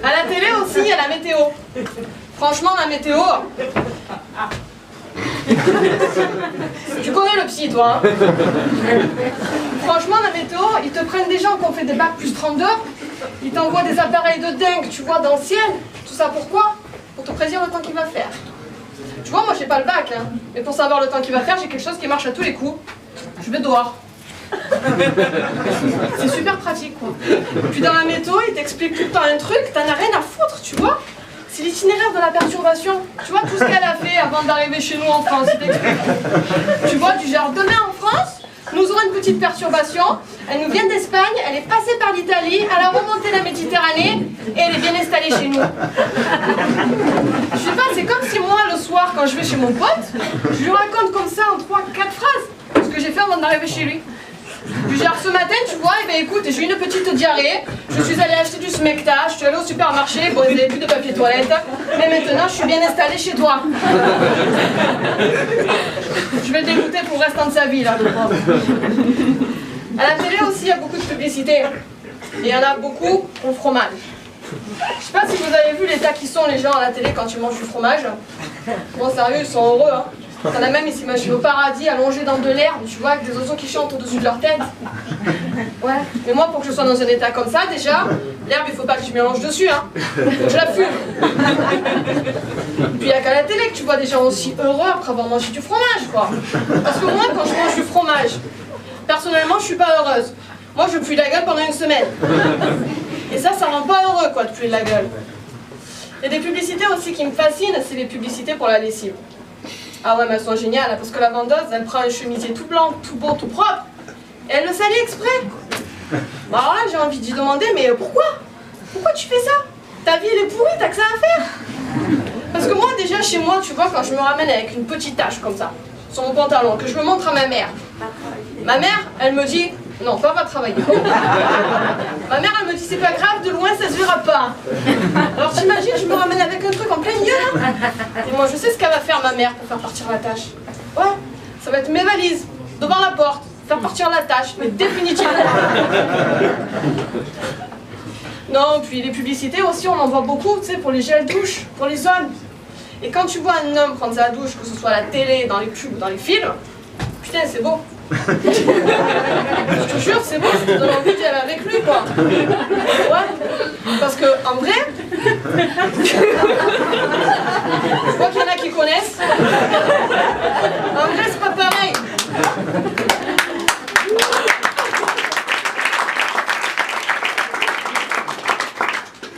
À la télé aussi, il y a la météo. Franchement, la météo... Tu connais le psy, toi, hein? Franchement, la météo, ils te prennent des gens qui ont fait des bacs plus 32, ils t'envoient des appareils de dingue, tu vois, dans le ciel. Tout ça pourquoi? Pour te prédire le temps qu'il va faire. Tu vois, moi, j'ai pas le bac, hein, mais pour savoir le temps qu'il va faire, j'ai quelque chose qui marche à tous les coups. Je vais dehors. C'est super pratique, quoi. Puis dans la météo, ils t'expliquent tout le temps un truc, t'en as rien à foutre, tu vois. C'est l'itinéraire de la perturbation. Tu vois, tout ce qu'elle a fait avant d'arriver chez nous en France, il t'explique. Tu vois, du genre, demain en France, nous aurons une petite perturbation. Elle nous vient d'Espagne, elle est passée par l'Italie, elle a remonté la Méditerranée et elle est bien installée chez nous. Je sais pas, c'est comme si moi, le soir, quand je vais chez mon pote, je lui raconte comme ça en 3-4 phrases ce que j'ai fait avant d'arriver chez lui. Du genre, ce matin, tu vois, eh ben, écoute, j'ai eu une petite diarrhée, je suis allée acheter du smecta, je suis allée au supermarché, bon, ils n'avaient plus de papier toilette, mais maintenant, je suis bien installée chez toi. Je vais le dégoûter pour le restant de sa vie, là, le pauvre. À la télé aussi, il y a beaucoup de publicité. Et il y en a beaucoup au fromage. Je sais pas si vous avez vu l'état qu'ils sont, les gens, à la télé, quand ils mangent du fromage. Bon, sérieux, ils sont heureux, hein. T'en as même, ils s'imaginent au paradis, allongés dans de l'herbe, tu vois, avec des oiseaux qui chantent au-dessus de leur tête. Ouais. Mais moi, pour que je sois dans un état comme ça, déjà, l'herbe, il faut pas que je mélange dessus, hein. Faut que je la fume. Puis il n'y a qu'à la télé que tu vois des gens aussi heureux après avoir mangé du fromage, quoi. Parce que moi, quand je mange du fromage, personnellement, je suis pas heureuse. Moi, je pue la gueule pendant une semaine. Et ça rend pas heureux, quoi, de puer la gueule. Il y a des publicités aussi qui me fascinent, c'est les publicités pour la lessive. Ah ouais, mais elles sont géniales, parce que la vendeuse, elle prend un chemisier tout blanc, tout beau, tout propre, et elle le salit exprès. Bon, alors là, j'ai envie d'y demander, mais pourquoi? Pourquoi tu fais ça? Ta vie, elle est pourrie, t'as que ça à faire. Parce que moi, déjà, chez moi, tu vois, quand je me ramène avec une petite tache comme ça, sur mon pantalon, que je le montre à ma mère, elle me dit, non, pas va travailler. Ma mère, elle me dit, c'est pas grave, de loin, ça se verra pas. Alors t'imagines, je me ramène avec un truc en plein milieu, là. Et moi, je sais ce qu'elle va faire, ma mère, pour faire partir la tâche. Ouais, ça va être mes valises, devant la porte, faire partir la tâche, mais définitivement. Non, puis les publicités aussi, on en voit beaucoup, tu sais, pour les gels douche, pour les hommes. Et quand tu vois un homme prendre sa douche, que ce soit à la télé, dans les pubs ou dans les films, putain, c'est beau. Je te jure, c'est beau, ça te donne envie d'y aller avec lui, quoi. Ouais, parce que, en vrai, je vois qu'il y en a qui connaissent. En vrai, c'est pas pareil.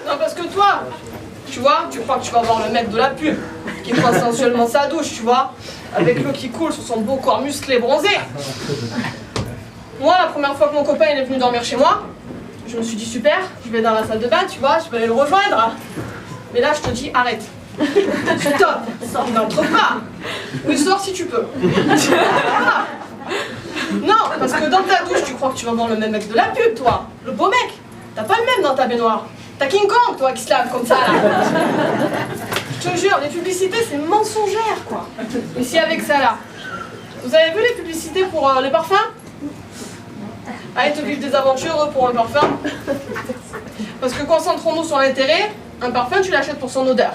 Non, parce que toi, tu vois, tu crois que tu vas voir le mec de la pub qui prend sensuellement sa douche, tu vois, avec l'eau qui coule sur son beau corps musclé bronzé. Moi, la première fois que mon copain il est venu dormir chez moi, je me suis dit super, je vais dans la salle de bain, tu vois, je vais aller le rejoindre. Mais là, je te dis, arrête. Stop, n'entre pas. Oui, sors si tu peux. Ah. Non, parce que dans ta douche, tu crois que tu vas voir le même mec de la pub, toi. Le beau mec. T'as pas le même dans ta baignoire. T'as King Kong, toi, qui se lave comme ça, là. Je te jure, les publicités, c'est mensongère, quoi. Mais si avec ça, là. Vous avez vu les publicités pour les parfums? Ah, ils te vivent des aventures pour un parfum. Parce que concentrons-nous sur l'intérêt. Un parfum, tu l'achètes pour son odeur.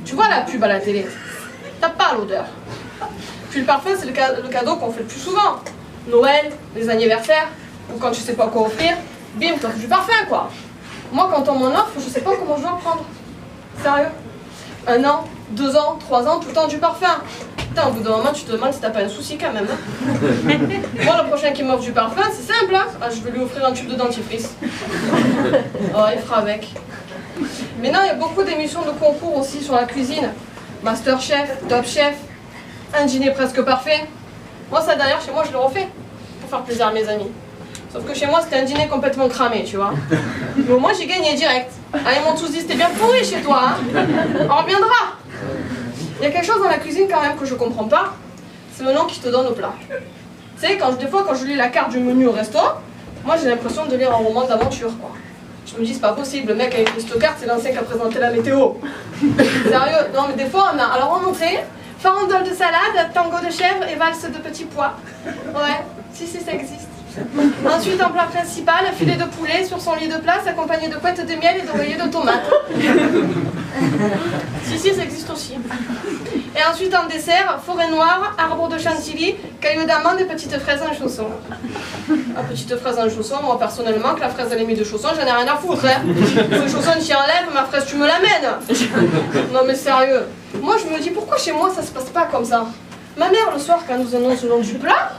Tu vois la pub à la télé, t'as pas l'odeur. Puis le parfum, c'est le cadeau qu'on fait le plus souvent. Noël, les anniversaires, ou quand tu sais pas quoi offrir, bim, t'offres du parfum, quoi. Moi, quand on m'en offre, je sais pas comment je dois prendre. Sérieux. 1 an, 2 ans, 3 ans, tout le temps du parfum. Putain, au bout d'un moment, tu te demandes si t'as pas un souci quand même. Hein. Moi, le prochain qui m'offre du parfum, c'est simple. Hein. Ah, je vais lui offrir un tube de dentifrice. Oh, il fera avec. Mais non, il y a beaucoup d'émissions de concours aussi sur la cuisine. Masterchef, Top Chef, un dîner presque parfait. Moi, ça d'ailleurs, chez moi, je le refais. Pour faire plaisir à mes amis. Sauf que chez moi, c'était un dîner complètement cramé, tu vois. Mais au moins, j'ai gagné direct. Ah, ils m'ont tous dit, c'était bien pourri chez toi, hein. On reviendra. Il y a quelque chose dans la cuisine quand même que je comprends pas. C'est le nom qui te donne au plat. Tu sais, des fois, quand je lis la carte du menu au resto, moi, j'ai l'impression de lire un roman d'aventure, quoi. Je me dis, c'est pas possible, le mec avec une carte, c'est l'ancien qui a présenté la météo. Sérieux, non mais des fois on a, alors en entrée, farandole de salade, tango de chèvre et valse de petits pois. Ouais, si ça existe. Ensuite, en plat principal, filet de poulet sur son lit de place, accompagné de couettes de miel et d'oreillers de tomates. Si, ça existe aussi. Et ensuite, en dessert, forêt noire, arbre de chantilly, cailloux d'amande et petites fraises en chaussons. Ah, petites fraises en chaussons, moi personnellement, que la fraise elle est mise de chaussons, j'en ai rien à foutre. Hein. Les chaussons, tu enlèves, ma fraise, tu me l'amènes. Non mais sérieux, moi je me dis pourquoi chez moi ça se passe pas comme ça. Ma mère, le soir, quand elle nous annonce le nom du plat,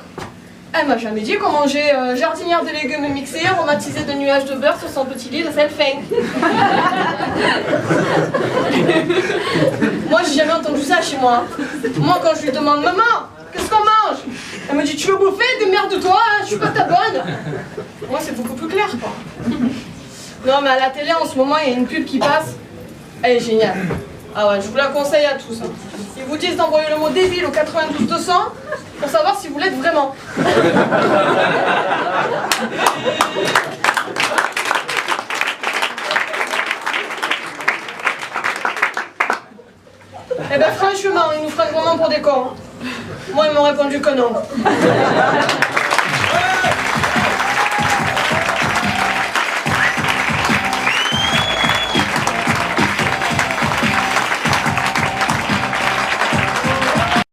elle m'a jamais dit qu'on mangeait jardinière de légumes mixés, aromatisés de nuages de beurre sur son petit lit de sel fin. Moi, j'ai jamais entendu ça chez moi. Moi, quand je lui demande, maman, qu'est-ce qu'on mange? Elle me dit, tu veux bouffer? Démerde-toi, hein, je suis pas ta bonne. Moi, c'est beaucoup plus clair, quoi. Non, mais à la télé, en ce moment, il y a une pub qui passe. Elle est géniale. Ah ouais, je vous la conseille à tous. Hein. Ils vous disent d'envoyer le mot débile au 92 200 pour savoir si vous l'êtes vraiment. Eh ben franchement, ils nous prennent vraiment pour des cons. Moi, ils m'ont répondu que non.